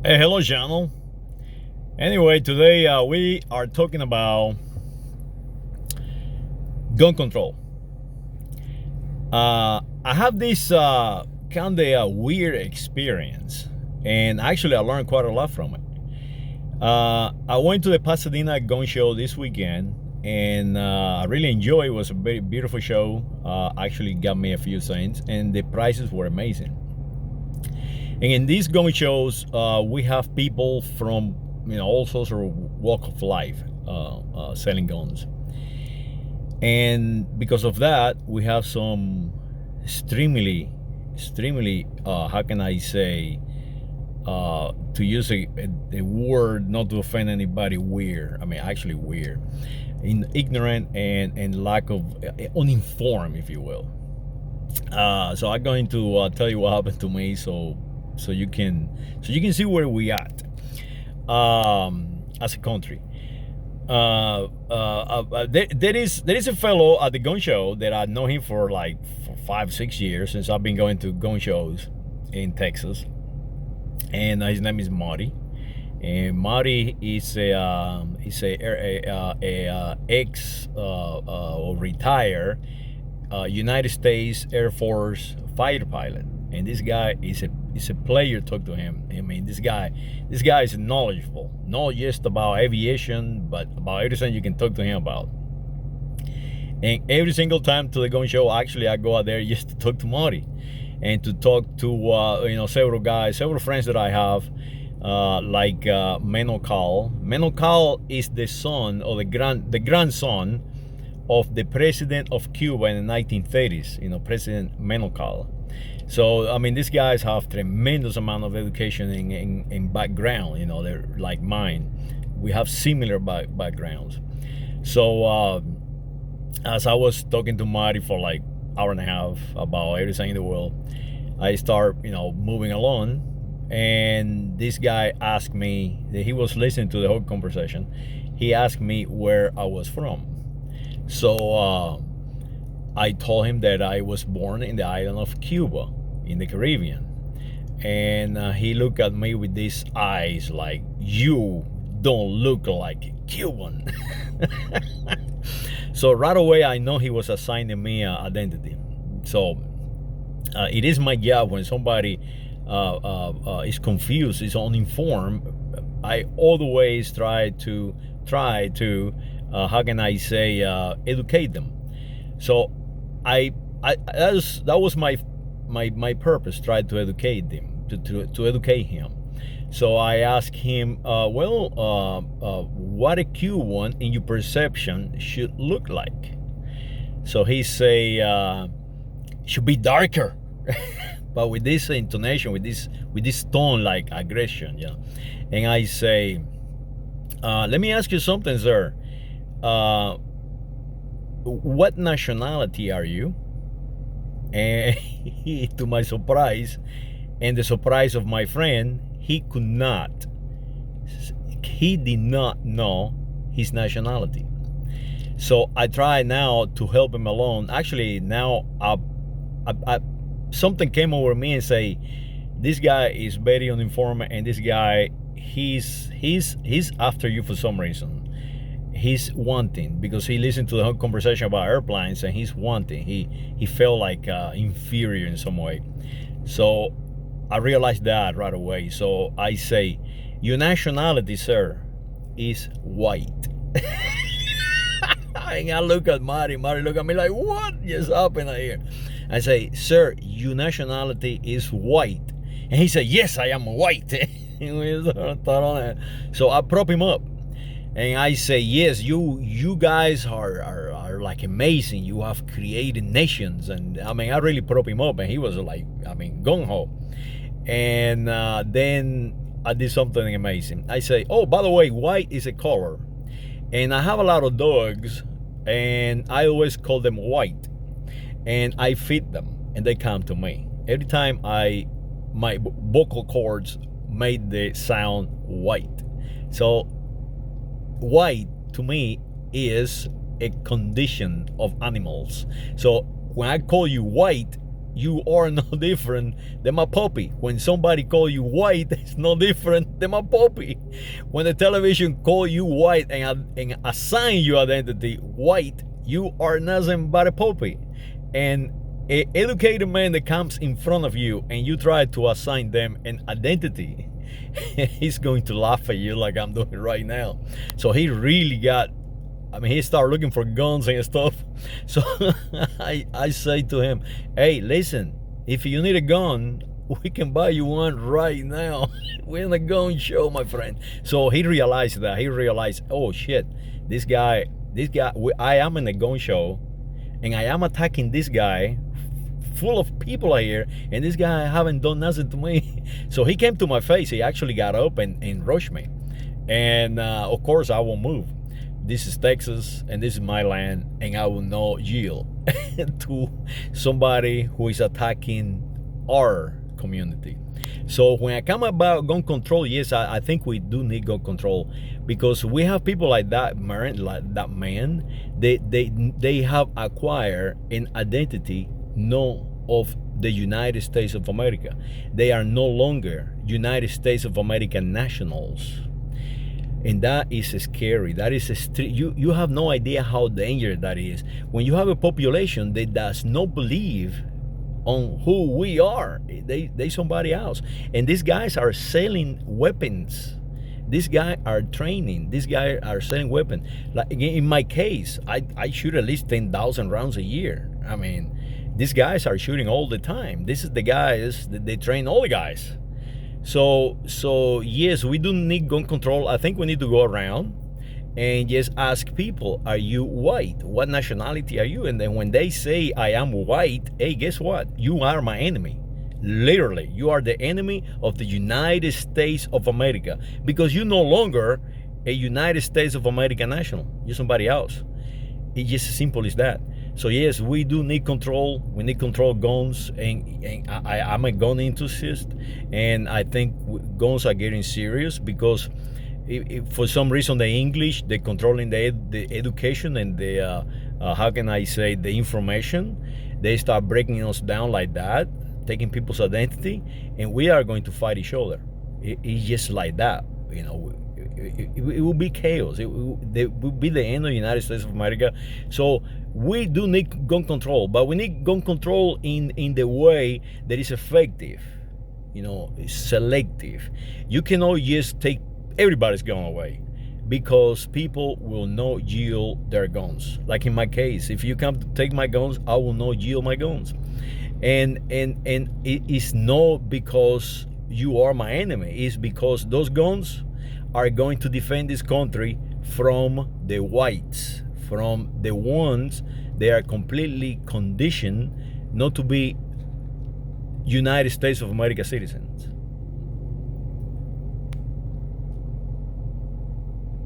Hey, hello, channel. Anyway, today we are talking about gun control. I have this kind of weird experience, and actually, I learned quite a lot from it. I went to the Pasadena gun show this weekend, and I really enjoyed it. It was a very beautiful show. Actually, got me a few cents, and the prices were amazing. And in these gun shows, we have people from all sorts of walk of life selling guns, and because of that, we have some extremely how can I say, to use a word not to offend anybody, weird. I mean, actually weird, ignorant and lack of uninformed, if you will. So I'm going to tell you what happened to me, so you can see where we at as a country. There is a fellow at the gun show that I know him for like 5-6 years, since I've been going to gun shows in Texas, and his name is Marty. And Marty is a ex or retired United States Air Force fighter pilot, and this guy is a player. Talk to him. I mean, this guy is knowledgeable, not just about aviation, but about everything you can talk to him about. And every single time to the gun show, actually, I go out there just to talk to Marty and to talk to several friends that I have, like Menno Cal. Menno Cal is the son or the grandson of the president of Cuba in the 1930s. President Menno Cal. So I mean, these guys have tremendous amount of education in background. They're like mine. We have similar backgrounds. So as I was talking to Marty for like hour and a half about everything in the world, I start moving along, and this guy asked me that he was listening to the whole conversation. He asked me where I was from. So I told him that I was born in the island of Cuba in the Caribbean. And he looked at me with these eyes like, you don't look like a Cuban. So right away, I know he was assigning me an identity. So it is my job when somebody is confused, is uninformed. I always try to how can I say, educate them. So that was my purpose. Try to educate them, to educate him. So I asked him, what a Cuban in your perception should look like. So he say, should be darker, but with this intonation, with this tone like aggression, And I say, let me ask you something, sir. What nationality are you? And he, to my surprise and the surprise of my friend, he did not know his nationality. So I try now to help him along. Actually, now something came over me and say, this guy is very uninformed, and this guy, he's after you for some reason. He's wanting, because he listened to the whole conversation about airplanes, and he's wanting. He felt like inferior in some way. So I realized that right away. So I say, your nationality, sir, is white. And I look at Marty look at me like, what just happened here? I say, sir, your nationality is white. And he said, yes, I am white. So I prop him up. And I say, yes, you guys are like amazing. You have created nations. And I mean, I really prop him up, and he was like, gung-ho. And then I did something amazing. I say, oh, by the way, white is a color. And I have a lot of dogs, and I always call them white. And I feed them, and they come to me. Every time my vocal cords made the sound white. So white to me is a condition of animals. So when I call you white, you are no different than my puppy. When somebody call you white, it's no different than my puppy. When the television call you white and assign your identity white, you are nothing but a puppy. And an educated man that comes in front of you and you try to assign them an identity, he's going to laugh at you like I'm doing right now. So he really got, I mean, he started looking for guns and stuff. So I say to him, hey, listen, if you need a gun, we can buy you one right now. We're in a gun show, my friend. So he realized that. He realized, oh shit, this guy, I am in a gun show and I am attacking this guy full of people here, and this guy haven't done nothing to me. So he came to my face. He actually got up and rushed me. And of course, I won't move. This is Texas, and this is my land, and I will not yield to somebody who is attacking our community. So when I come about gun control, yes, I think we do need gun control, because we have people like that man, they have acquired an identity not of the United States of America. They are no longer United States of America nationals. And that is scary. That is you have no idea how dangerous that is. When you have a population that does not believe on who we are, they somebody else. And these guys are selling weapons. These guys are training. These guys are selling weapons. Like in my case, I shoot at least 10,000 rounds a year. I mean, these guys are shooting all the time. This is the guys that they train all the guys. So yes, we do need gun control. I think we need to go around and just ask people, are you white? What nationality are you? And then when they say I am white, hey, guess what? You are my enemy. Literally, you are the enemy of the United States of America, because you're no longer a United States of America national. You're somebody else. It's just as simple as that. So yes, we do need control. We need control guns, and I'm a gun enthusiast, and I think guns are getting serious, because if for some reason the English, they're controlling the education and the how can I say, the information, they start breaking us down like that, taking people's identity, and we are going to fight each other. It's just like that, you know. It will be chaos. It will be the end of the United States of America. So we do need gun control, but we need gun control in the way that is effective, you know, selective. You cannot just take everybody's gun away, because people will not yield their guns. Like in my case, if you come to take my guns, I will not yield my guns. And it is not because you are my enemy. It's because those guns are going to defend this country from the whites, from the ones they are completely conditioned not to be United States of America citizens.